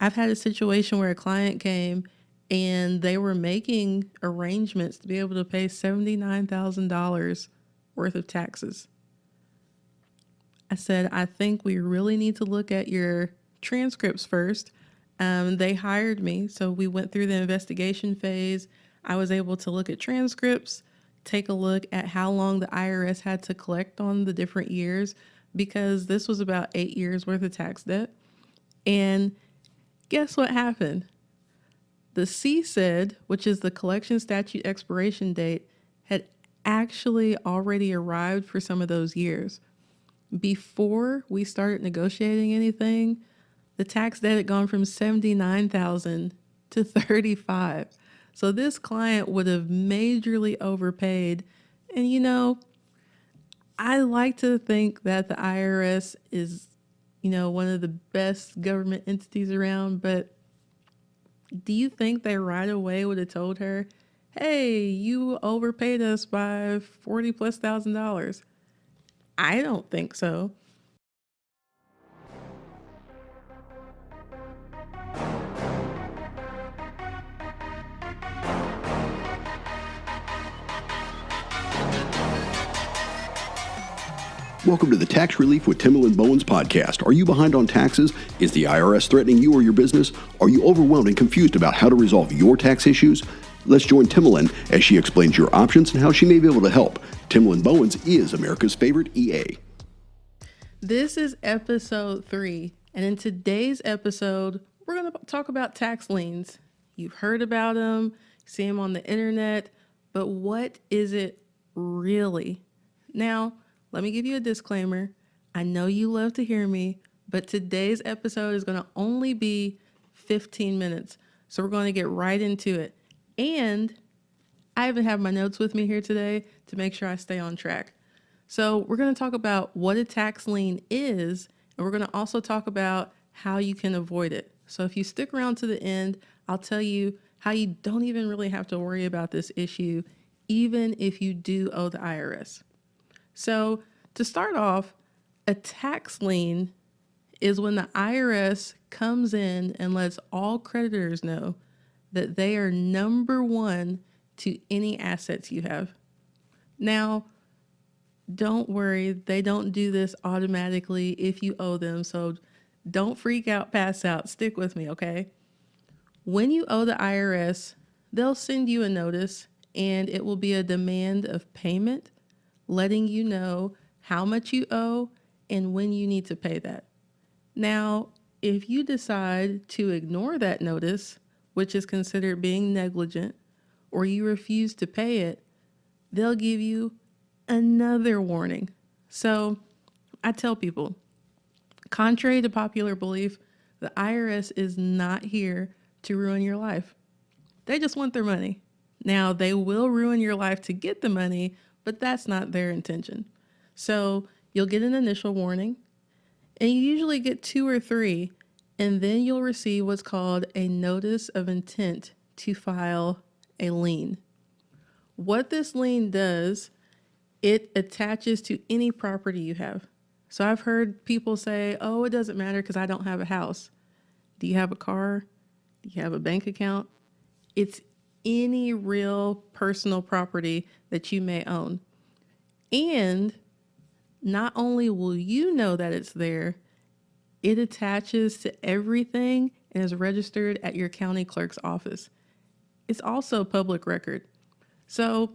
I've had a situation where a client came and they were making arrangements to be able to pay $79,000 worth of taxes. I said, I think we really need to look at your transcripts first. They hired me, so we went through the investigation phase. I was able to look at transcripts, take a look at how long the IRS had to collect on the different years, because this was about 8 years worth of tax debt. And guess what happened? The CSED, which is the collection statute expiration date, had actually already arrived for some of those years. Before we started negotiating anything, the tax debt had gone from $79,000 to $35,000. So this client would have majorly overpaid. And I like to think that the IRS is, one of the best government entities around, but do you think they right away would have told her, hey, you overpaid us by $40,000+? I don't think so. Welcome to the Tax Relief with Timalyn Bowens podcast. Are you behind on taxes? Is the IRS threatening you or your business? Are you overwhelmed and confused about how to resolve your tax issues? Let's join Timalyn as she explains your options and how she may be able to help. Timalyn Bowens is America's favorite EA. This is episode 3, and in today's episode, we're going to talk about tax liens. You've heard about them, see them on the internet, but what is it really? Now, let me give you a disclaimer. I know you love to hear me, but today's episode is going to only be 15 minutes. So we're going to get right into it. And I even have my notes with me here today to make sure I stay on track. So we're going to talk about what a tax lien is, and we're going to also talk about how you can avoid it. So if you stick around to the end, I'll tell you how you don't even really have to worry about this issue, even if you do owe the IRS. So to start off, a tax lien is when the IRS comes in and lets all creditors know that they are number one to any assets you have. Now, don't worry, they don't do this automatically if you owe them, so don't freak out, pass out, stick with me, okay? When you owe the IRS, they'll send you a notice, and it will be a demand of payment, letting you know how much you owe and when you need to pay that. Now, if you decide to ignore that notice, which is considered being negligent, or you refuse to pay it, they'll give you another warning. So I tell people, contrary to popular belief, the IRS is not here to ruin your life. They just want their money. Now, they will ruin your life to get the money, but that's not their intention. So you'll get an initial warning, and you usually get 2 or 3, and then you'll receive what's called a notice of intent to file a lien. What this lien does, it attaches to any property you have. So I've heard people say, oh, it doesn't matter because I don't have a house. Do you have a car? Do you have a bank account? It's any real personal property that you may own. And not only will you know that it's there, it attaches to everything and is registered at your county clerk's office. It's also public record. So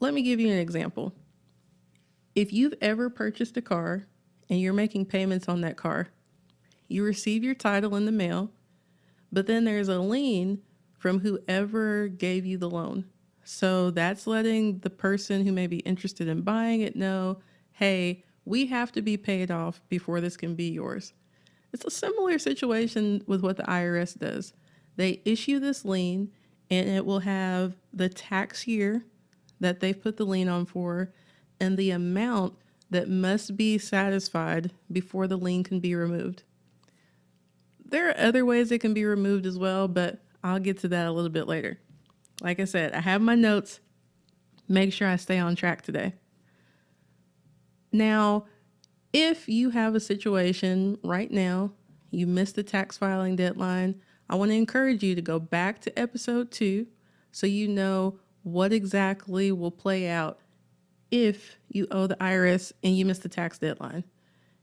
let me give you an example. If you've ever purchased a car and you're making payments on that car, you receive your title in the mail, but then there's a lien from whoever gave you the loan. So that's letting the person who may be interested in buying it know, hey, we have to be paid off before this can be yours. It's a similar situation with what the IRS does. They issue this lien, and it will have the tax year that they've put the lien on for and the amount that must be satisfied before the lien can be removed. There are other ways it can be removed as well, but I'll get to that a little bit later. Like I said, I have my notes. Make sure I stay on track today. Now, if you have a situation right now, you missed the tax filing deadline, I want to encourage you to go back to episode 2 so you know what exactly will play out if you owe the IRS and you miss the tax deadline.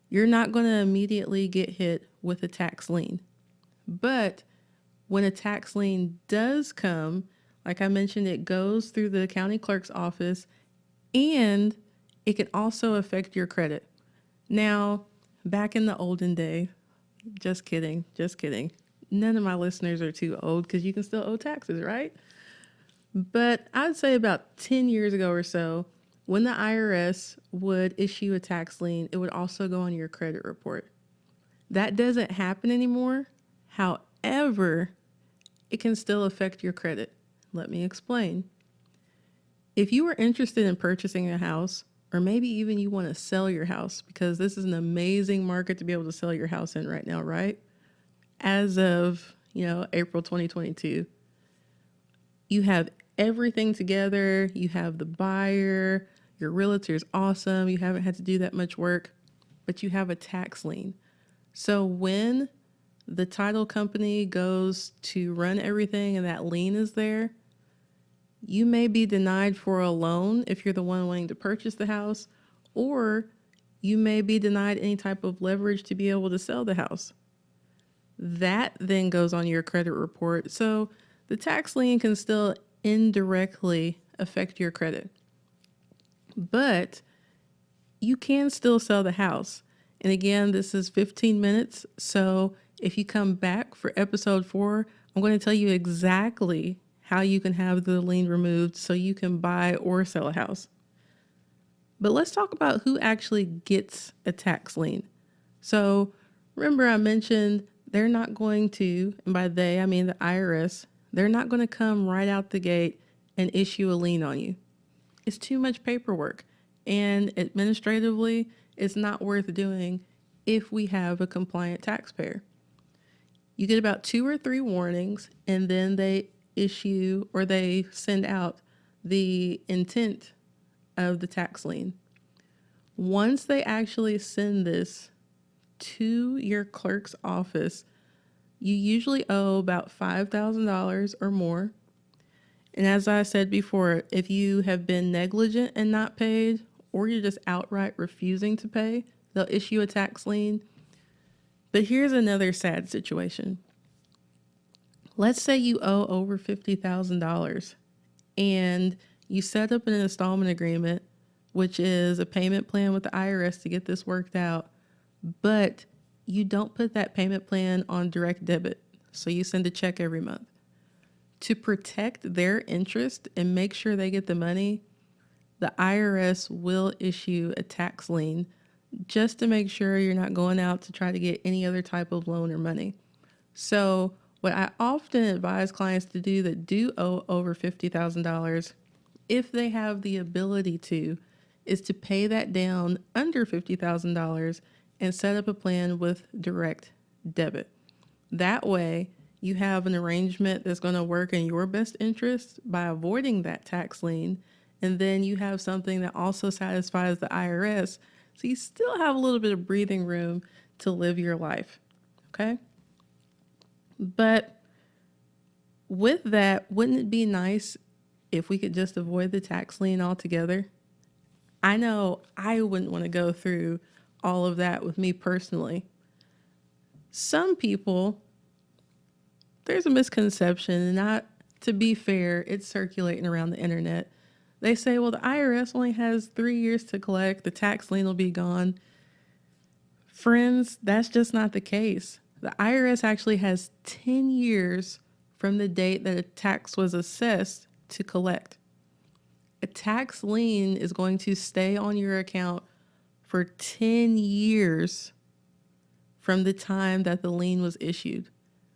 You're not going to immediately get hit with a tax lien. But when a tax lien does come, like I mentioned, it goes through the county clerk's office and it can also affect your credit. Now, back in the olden day, just kidding. None of my listeners are too old because you can still owe taxes, right? But I'd say about 10 years ago or so, when the IRS would issue a tax lien, it would also go on your credit report. That doesn't happen anymore. However, it can still affect your credit. Let me explain. If you are interested in purchasing a house, or maybe even you want to sell your house, because this is an amazing market to be able to sell your house in right now, right? As of, April 2022, you have everything together. You have the buyer, your realtor's awesome. You haven't had to do that much work, but you have a tax lien. So when the title company goes to run everything and that lien is there, you may be denied for a loan if you're the one wanting to purchase the house, or you may be denied any type of leverage to be able to sell the house. That then goes on your credit report. So the tax lien can still indirectly affect your credit. But you can still sell the house. And again, this is 15 minutes. So if you come back for episode 4, I'm going to tell you exactly how you can have the lien removed so you can buy or sell a house. But let's talk about who actually gets a tax lien. So remember I mentioned they're not going to, and by they, I mean the IRS, they're not going to come right out the gate and issue a lien on you. It's too much paperwork, and administratively, it's not worth doing if we have a compliant taxpayer. You get about 2 or 3 warnings, and then they issue or they send out the intent of the tax lien. Once they actually send this to your clerk's office, you usually owe about $5,000 or more. And as I said before, if you have been negligent and not paid, or you're just outright refusing to pay, they'll issue a tax lien. But here's another sad situation. Let's say you owe over $50,000 and you set up an installment agreement, which is a payment plan with the IRS to get this worked out, but you don't put that payment plan on direct debit. So you send a check every month. To protect their interest and make sure they get the money, the IRS will issue a tax lien just to make sure you're not going out to try to get any other type of loan or money. So what I often advise clients to do that do owe over $50,000, if they have the ability to, is to pay that down under $50,000 and set up a plan with direct debit. That way, you have an arrangement that's going to work in your best interest by avoiding that tax lien, and then you have something that also satisfies the IRS, so you still have a little bit of breathing room to live your life, okay? But with that, wouldn't it be nice if we could just avoid the tax lien altogether? I know I wouldn't want to go through all of that with me personally. Some people, there's a misconception, and not to be fair, it's circulating around the internet. They say, well, the IRS only has 3 years to collect, the tax lien will be gone. Friends, that's just not the case. The IRS actually has 10 years from the date that a tax was assessed to collect. A tax lien is going to stay on your account for 10 years from the time that the lien was issued.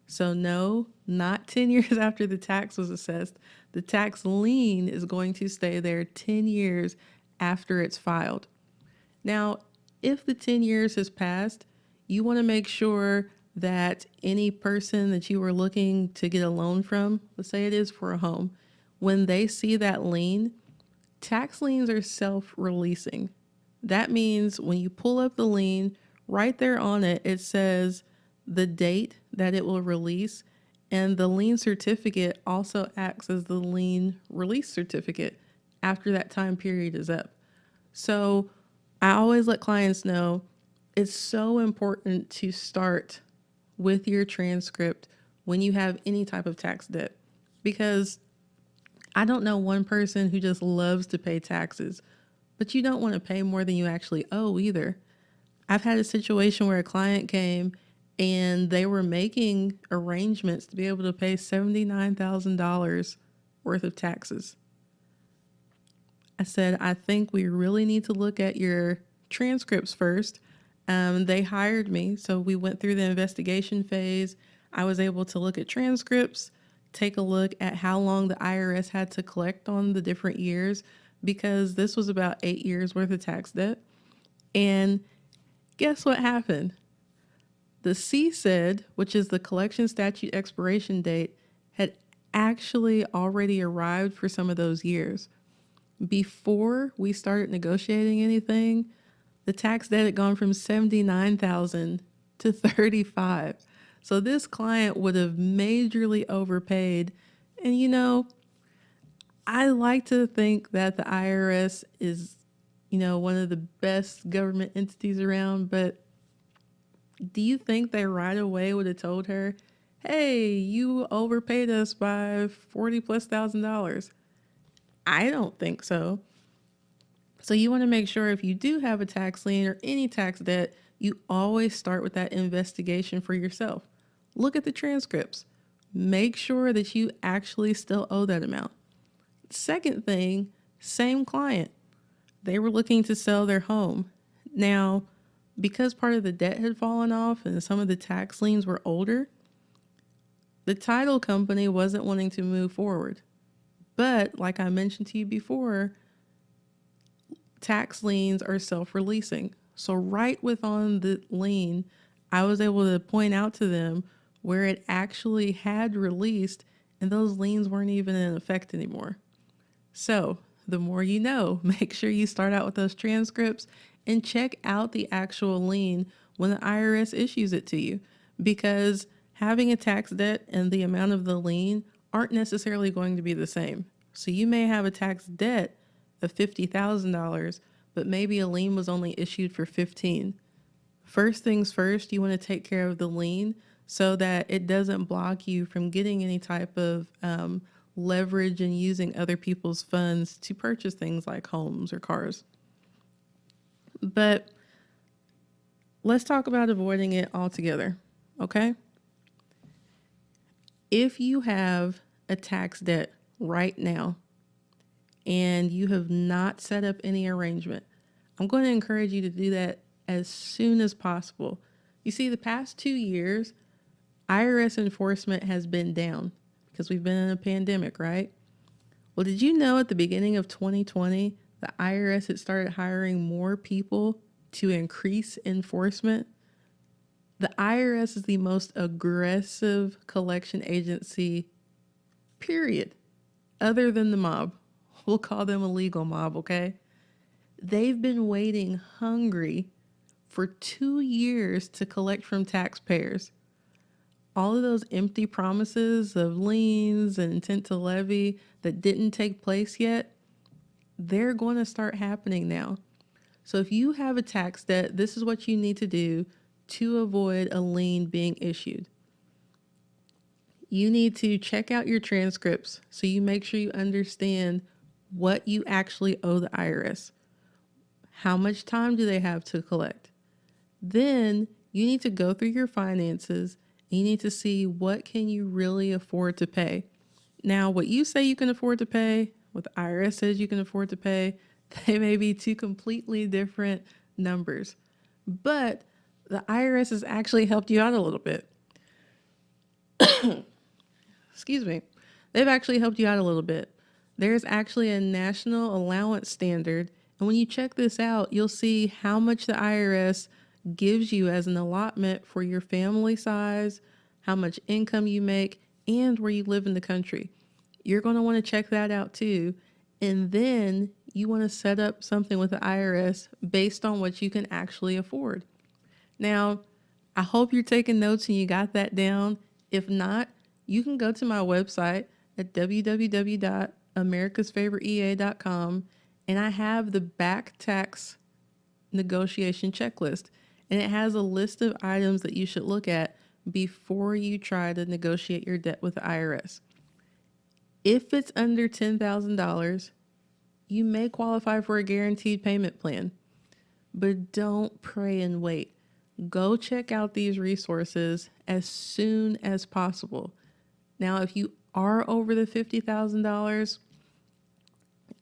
So no, not 10 years after the tax was assessed. The tax lien is going to stay there 10 years after it's filed. Now, if the 10 years has passed, you want to make sure that any person that you were looking to get a loan from, let's say it is for a home, when they see that lien, tax liens are self-releasing. That means when you pull up the lien, right there on it, it says the date that it will release, and the lien certificate also acts as the lien release certificate after that time period is up. So I always let clients know it's so important to start with your transcript when you have any type of tax debt, because I don't know one person who just loves to pay taxes, but you don't want to pay more than you actually owe either. I've had a situation where a client came and they were making arrangements to be able to pay $79,000 worth of taxes. I said, I think we really need to look at your transcripts first. They hired me, so we went through the investigation phase. I was able to look at transcripts, take a look at how long the IRS had to collect on the different years, because this was about 8 years worth of tax debt. And guess what happened? The CSED, which is the collection statute expiration date, had actually already arrived for some of those years. Before we started negotiating anything, the tax debt had gone from $79,000 to $35,000. So this client would have majorly overpaid. And I like to think that the IRS is, one of the best government entities around, but do you think they right away would have told her, hey, you overpaid us by $40,000+? I don't think so. So you want to make sure if you do have a tax lien or any tax debt, you always start with that investigation for yourself. Look at the transcripts. Make sure that you actually still owe that amount. Second thing, same client. They were looking to sell their home. Now, because part of the debt had fallen off and some of the tax liens were older, the title company wasn't wanting to move forward. But like I mentioned to you before, tax liens are self-releasing. So right within the lien, I was able to point out to them where it actually had released and those liens weren't even in effect anymore. So the more you know, make sure you start out with those transcripts and check out the actual lien when the IRS issues it to you, because having a tax debt and the amount of the lien aren't necessarily going to be the same. So you may have a tax debt of $50,000, but maybe a lien was only issued for $15,000. First things first, you want to take care of the lien so that it doesn't block you from getting any type of leverage and using other people's funds to purchase things like homes or cars. But let's talk about avoiding it altogether, okay? If you have a tax debt right now and you have not set up any arrangement, I'm going to encourage you to do that as soon as possible. You see, the past 2 years, IRS enforcement has been down because we've been in a pandemic, right? Well, did you know at the beginning of 2020, the IRS had started hiring more people to increase enforcement? The IRS is the most aggressive collection agency, period, other than the mob. We'll call them a legal mob, okay? They've been waiting hungry for 2 years to collect from taxpayers. All of those empty promises of liens and intent to levy that didn't take place yet, they're going to start happening now. So if you have a tax debt, this is what you need to do to avoid a lien being issued. You need to check out your transcripts so you make sure you understand what you actually owe the IRS. How much time do they have to collect? Then you need to go through your finances and you need to see what can you really afford to pay. Now, what you say you can afford to pay, what the IRS says you can afford to pay, they may be two completely different numbers. But the IRS has actually helped you out a little bit. Excuse me. They've actually helped you out a little bit. There's actually a national allowance standard. And when you check this out, you'll see how much the IRS gives you as an allotment for your family size, how much income you make, and where you live in the country. You're going to want to check that out too. And then you want to set up something with the IRS based on what you can actually afford. Now, I hope you're taking notes and you got that down. If not, you can go to my website at www.americasfavoriteea.com, and I have the back tax negotiation checklist, and it has a list of items that you should look at before you try to negotiate your debt with the IRS. If it's under $10,000, you may qualify for a guaranteed payment plan, but don't pray and wait. Go check out these resources as soon as possible. Now, if you are over the $50,000,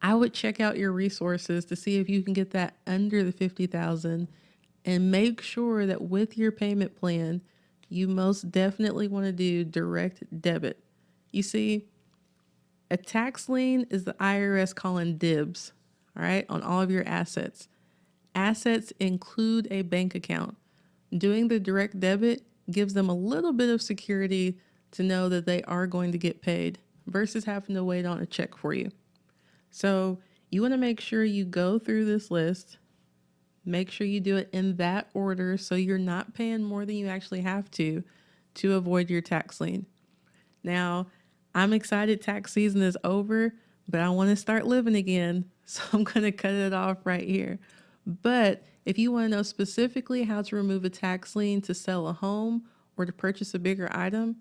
I would check out your resources to see if you can get that under the $50,000, and make sure that with your payment plan, you most definitely want to do direct debit. You see, a tax lien is the IRS calling dibs, all right, on all of your assets. Assets include a bank account. Doing the direct debit gives them a little bit of security to know that they are going to get paid versus having to wait on a check for you. So you want to make sure you go through this list, make sure you do it in that order so you're not paying more than you actually have to avoid your tax lien. Now, I'm excited tax season is over, but I want to start living again, so I'm going to cut it off right here. But if you want to know specifically how to remove a tax lien to sell a home or to purchase a bigger item,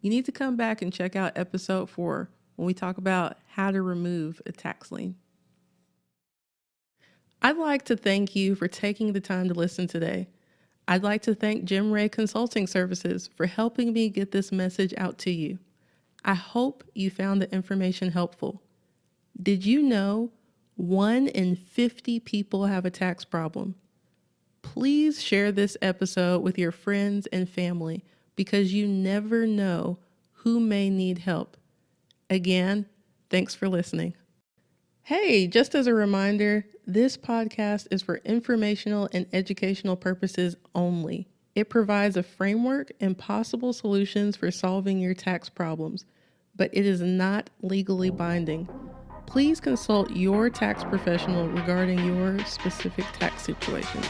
you need to come back and check out episode 4 when we talk about how to remove a tax lien. I'd like to thank you for taking the time to listen today. I'd like to thank Jim Ray Consulting Services for helping me get this message out to you. I hope you found the information helpful. Did you know 1 in 50 people have a tax problem? Please share this episode with your friends and family because you never know who may need help. Again, thanks for listening. Hey, just as a reminder, this podcast is for informational and educational purposes only. It provides a framework and possible solutions for solving your tax problems, but it is not legally binding. Please consult your tax professional regarding your specific tax situation.